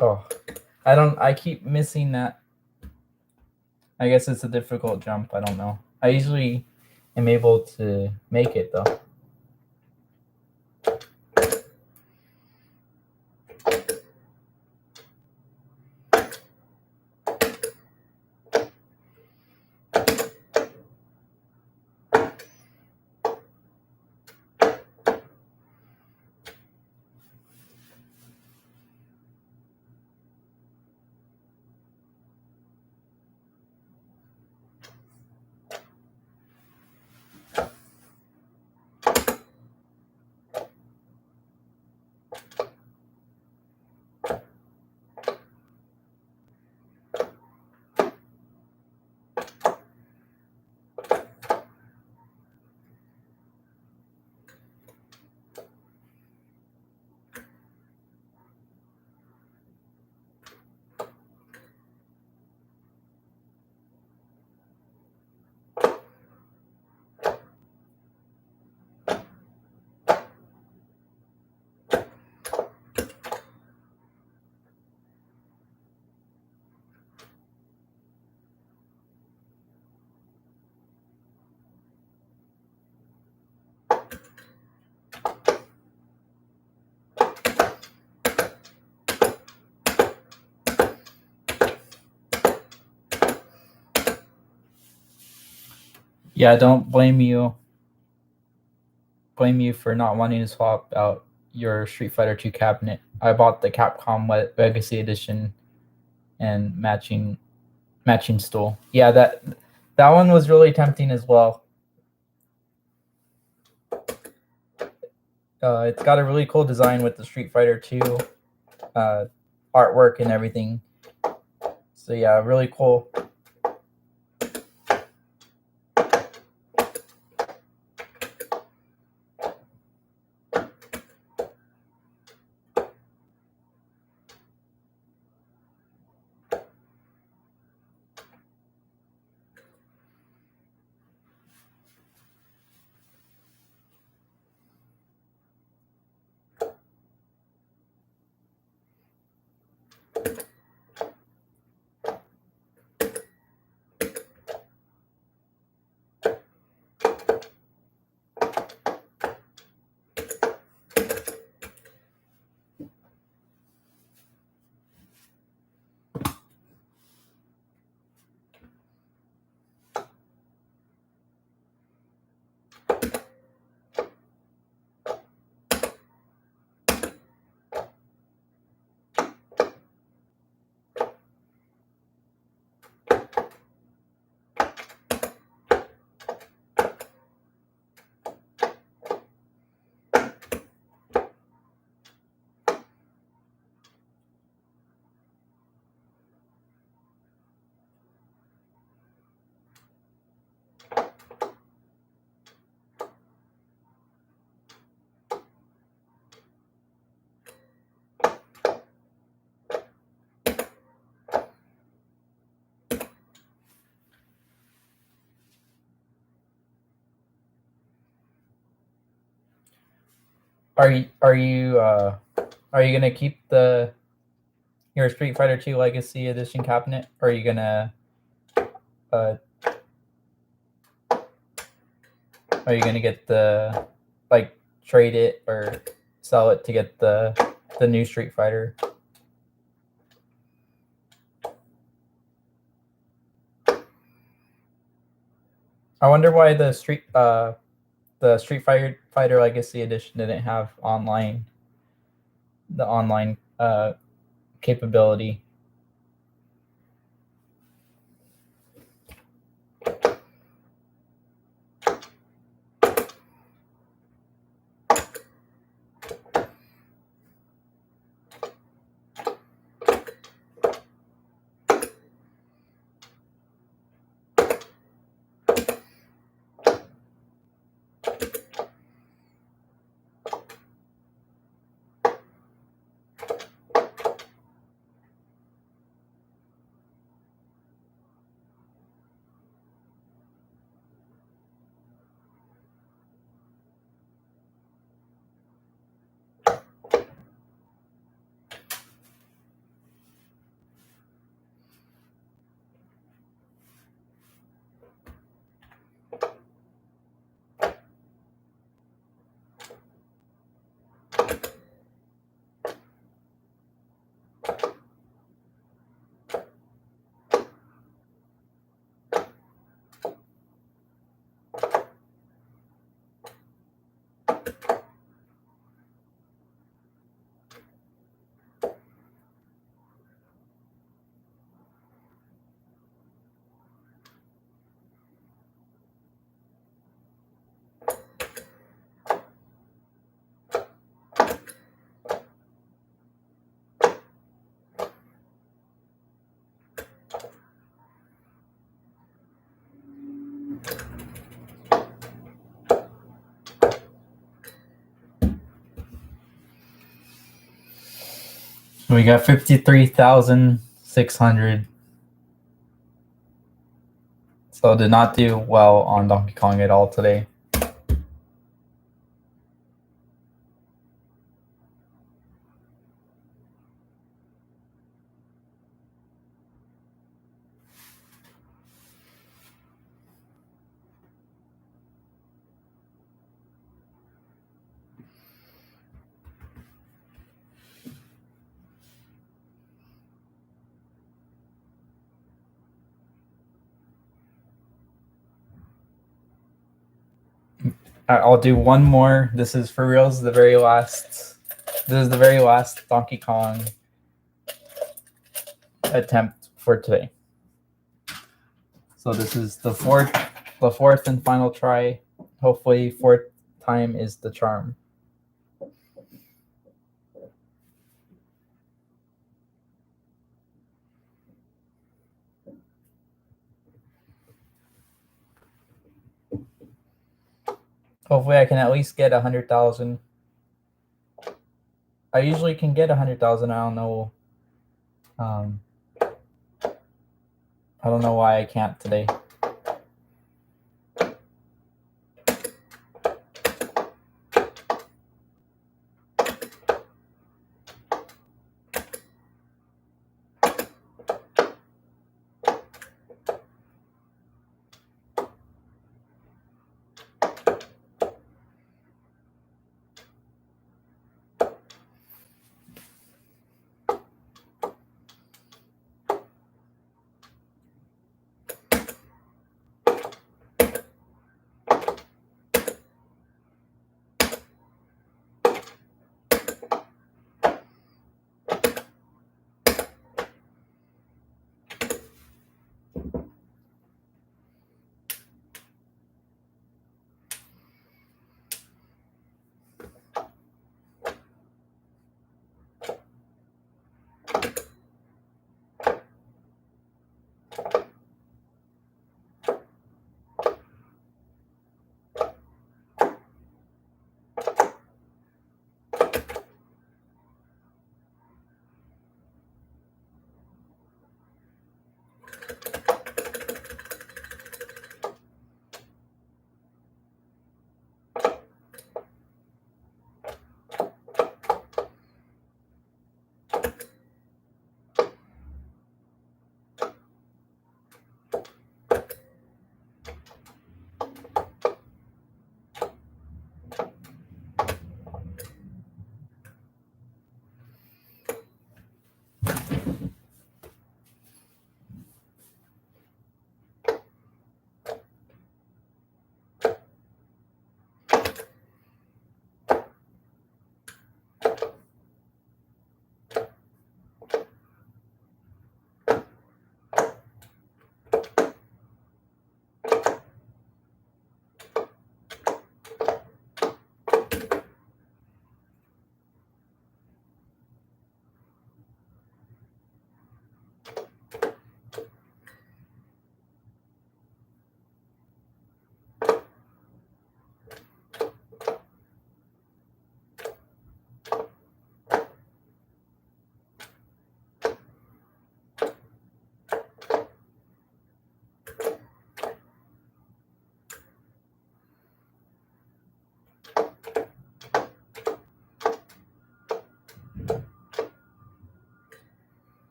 Oh, I keep missing that. I guess it's a difficult jump. I don't know. I usually am able to make it though. Yeah, don't blame you. Blame you for not wanting to swap out your Street Fighter 2 cabinet. I bought the Capcom Legacy Edition and matching stool. Yeah, that one was really tempting as well. It's got a really cool design with the Street Fighter 2 artwork and everything. So yeah, really cool. Are you gonna keep your Street Fighter 2 Legacy Edition cabinet, or are you gonna get the trade it or sell it to get the new Street Fighter? I wonder why the Street Fighter Legacy Edition didn't have online capability. We got 53,600. So did not do well on Donkey Kong at all today. I'll do one more. This is for reals. This is the very last Donkey Kong attempt for today. So this is the fourth and final try. Hopefully, fourth time is the charm. Hopefully, I can at least get 100,000. I usually can get 100,000. I don't know. I don't know why I can't today.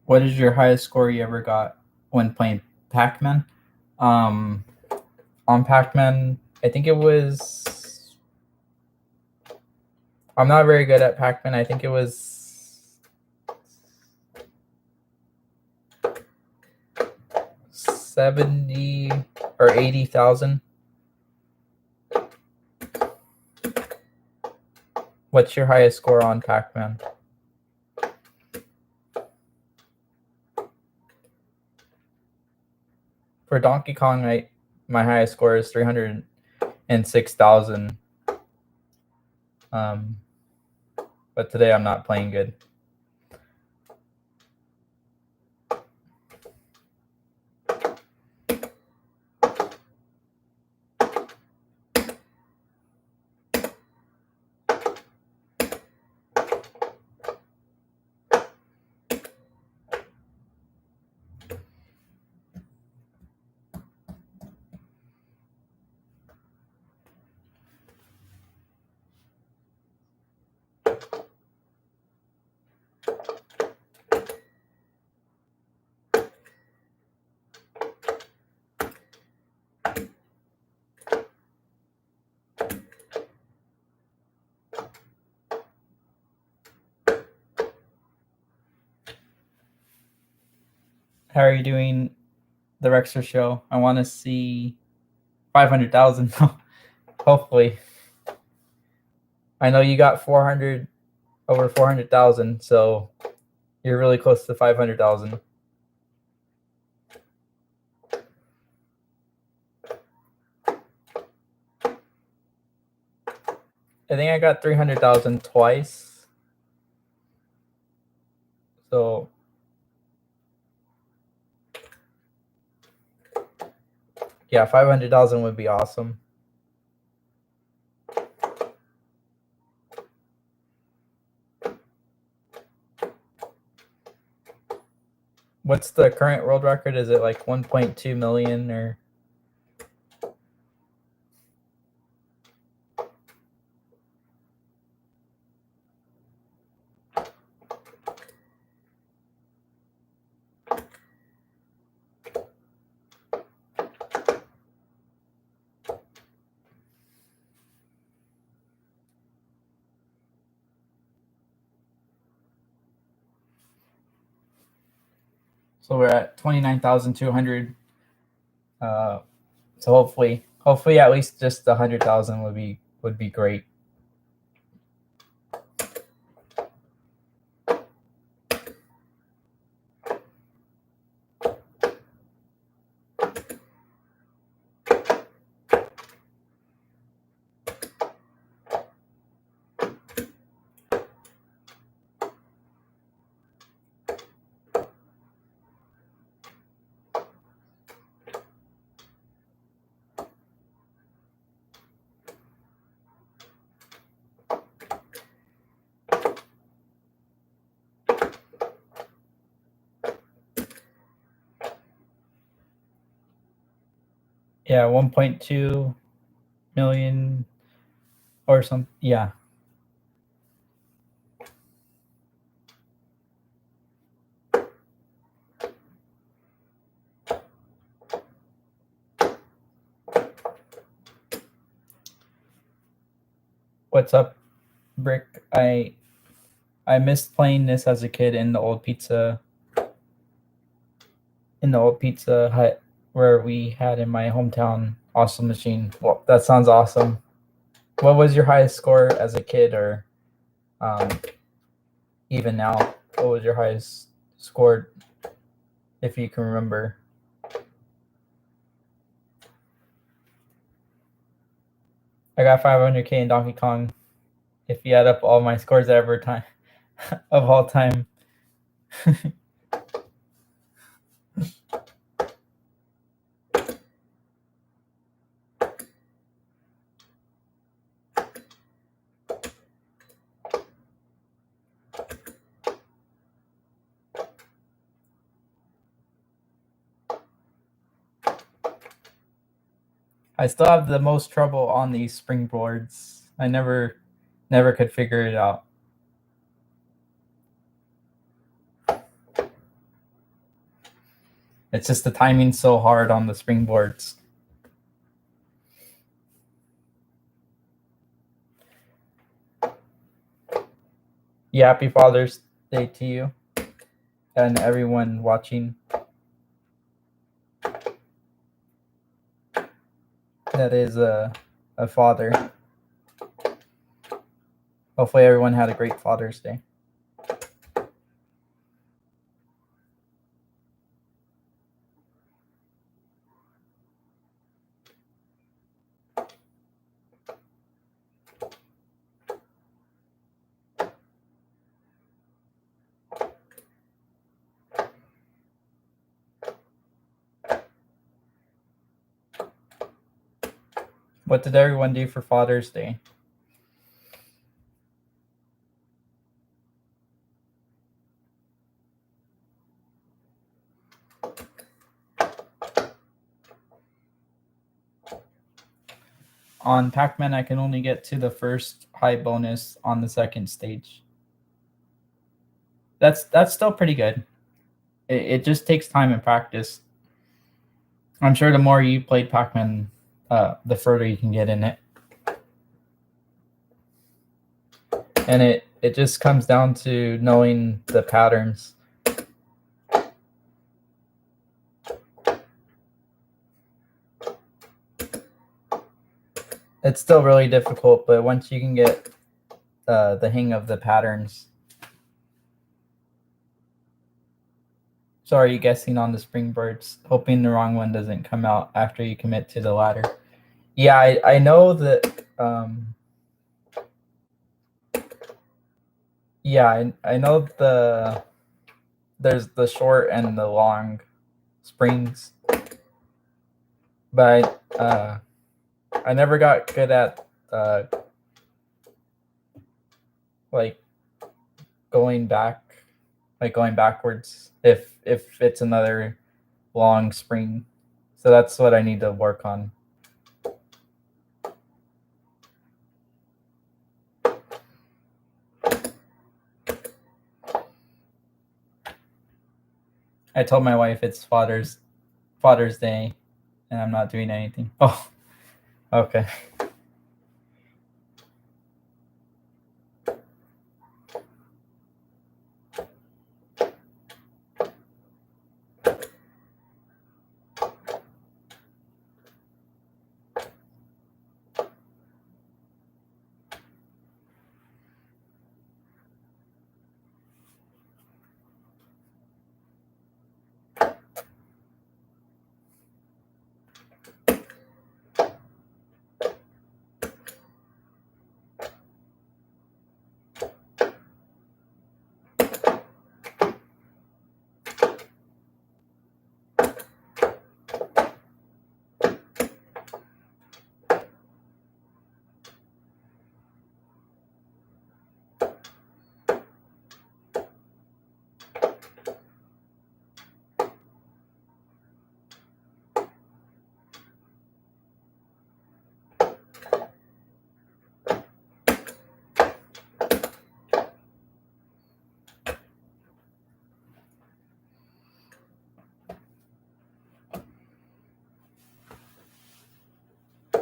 What is your highest score you ever got when playing Pac-Man? On Pac-Man, I think it was. I'm not very good at Pac-Man. I think it was 70 or 80,000. What's your highest score on Pac-Man? For Donkey Kong, my highest score is 306,000. But today I'm not playing good. How are you doing, the Rexer show? I want to see 500,000. Hopefully. I know you got over 400,000, so you're really close to 500,000. I think I got 300,000 twice. So yeah, 500,000 would be awesome. What's the current world record? Is it like 1.2 million or? So we're at 29,200. So hopefully at least just 100,000 would be great. Yeah, 1.2 million or something. Yeah. What's up, Brick? I missed playing this as a kid in the old Pizza Hut where we had in my hometown. Awesome machine. Well, that sounds awesome. What was your highest score as a kid, or even now? What was your highest score, if you can remember? I got 500K in Donkey Kong. If you add up all my scores ever time of all time. I still have the most trouble on these springboards. I never could figure it out. It's just the timing's so hard on the springboards. Yeah, happy Father's Day to you and everyone watching. That is a father. Hopefully everyone had a great Father's Day. What did everyone do for Father's Day? On Pac-Man, I can only get to the first high bonus on the second stage. That's still pretty good. It just takes time and practice. I'm sure the more you played Pac-Man, the further you can get in it. And it just comes down to knowing the patterns. It's still really difficult, but once you can get the hang of the patterns. So are you guessing on the springbirds, hoping the wrong one doesn't come out after you commit to the ladder? Yeah, I know that. Yeah, I know there's the short and the long springs, but I never got good at like going backwards if it's another long spring. So that's what I need to work on. I told my wife it's Father's Day, and I'm not doing anything. Oh, okay.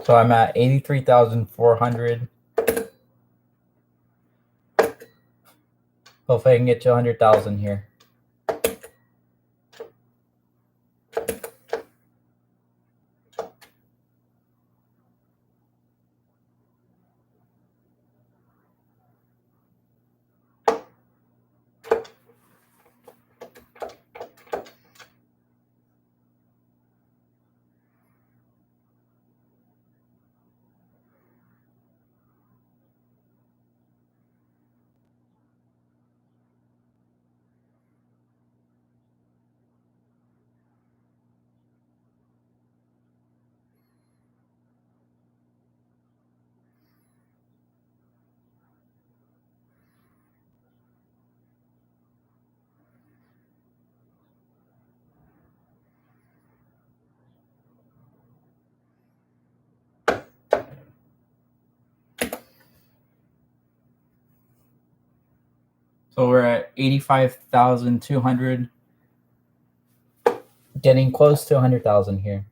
So I'm at 83,400. Hopefully I can get to 100,000 here. So we're at 85,200. Getting close to 100,000 here.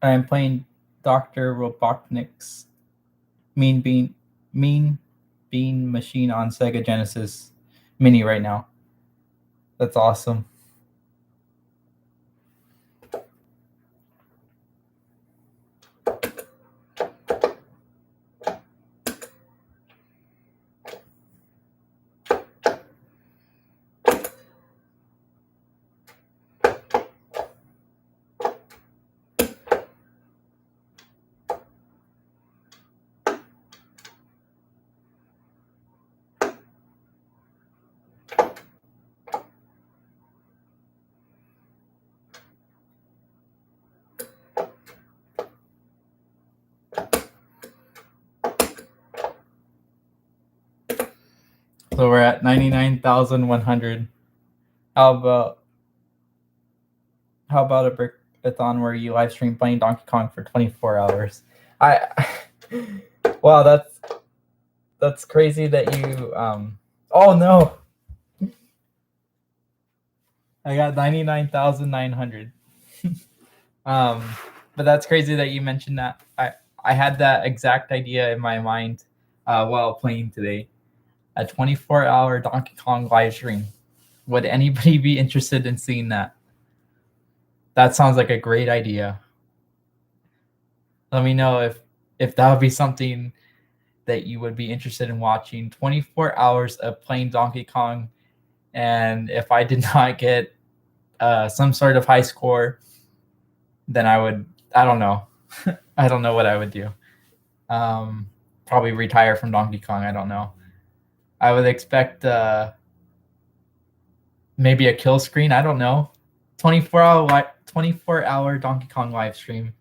I'm playing Dr. Robotnik's Mean Bean Machine on Sega Genesis Mini right now. That's awesome. So we're at 99,100. How about a breakathon where you live stream playing Donkey Kong for 24 hours? Wow, that's crazy that you oh no. I got 99,900. But that's crazy that you mentioned that. I had that exact idea in my mind while playing today. A 24-hour Donkey Kong live stream. Would anybody be interested in seeing that? That sounds like a great idea. Let me know if that would be something that you would be interested in watching. 24 hours of playing Donkey Kong, and if I did not get some sort of high score, then I don't know. I don't know what I would do. Probably retire from Donkey Kong. I don't know. I would expect maybe a kill screen. I don't know. 24-hour Donkey Kong live stream.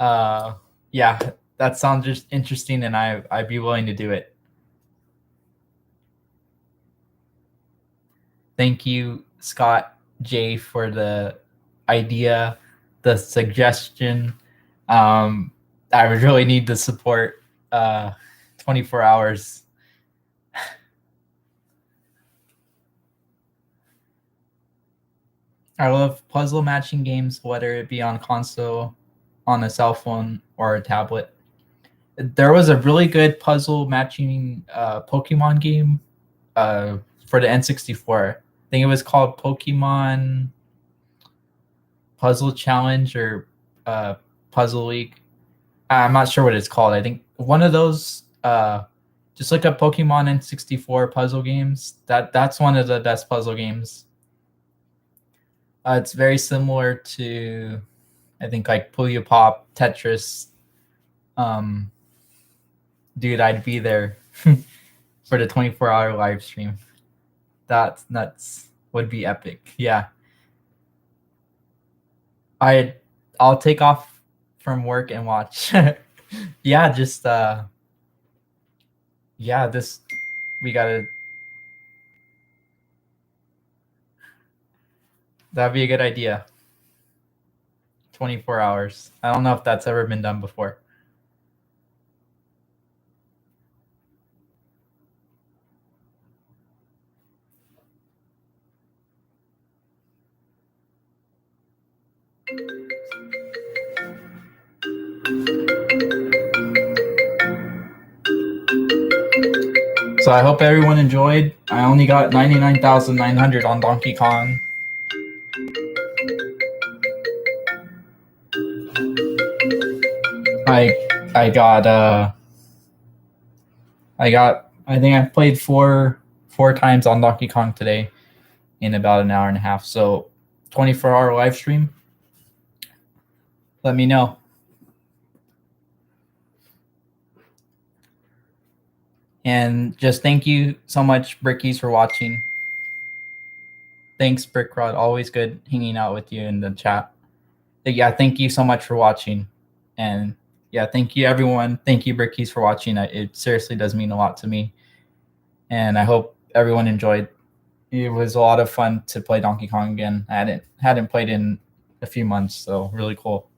Yeah, that sounds just interesting, and I'd be willing to do it. Thank you, Scott J, for the idea, the suggestion. I would really need the support. 24 hours. I love puzzle matching games, whether it be on console, on a cell phone, or a tablet. There was a really good puzzle matching Pokemon game for the N64. I think it was called Pokemon Puzzle Challenge or Puzzle League. I'm not sure what it's called. I think one of those. Just look up Pokemon N64 puzzle games. That's one of the best puzzle games. It's very similar to, I think, like Puyo Pop, Tetris. Dude, I'd be there for the 24-hour live stream. That's nuts. Would be epic. Yeah. I'll take off from work and watch. Yeah, just yeah, we gotta. That'd be a good idea. 24 hours. I don't know if that's ever been done before. So I hope everyone enjoyed. I only got 99,900 on Donkey Kong. I think I played four times on Donkey Kong today in about an hour and a half. So 24-hour live stream. Let me know. And just thank you so much, Brickies, for watching. Thanks, Brickrod. Always good hanging out with you in the chat. But yeah, thank you so much for watching. And yeah, thank you, everyone. Thank you, Brickies, for watching. It seriously does mean a lot to me. And I hope everyone enjoyed. It was a lot of fun to play Donkey Kong again. I hadn't played in a few months, so really cool.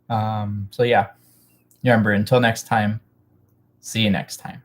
So yeah, remember, until next time, see you next time.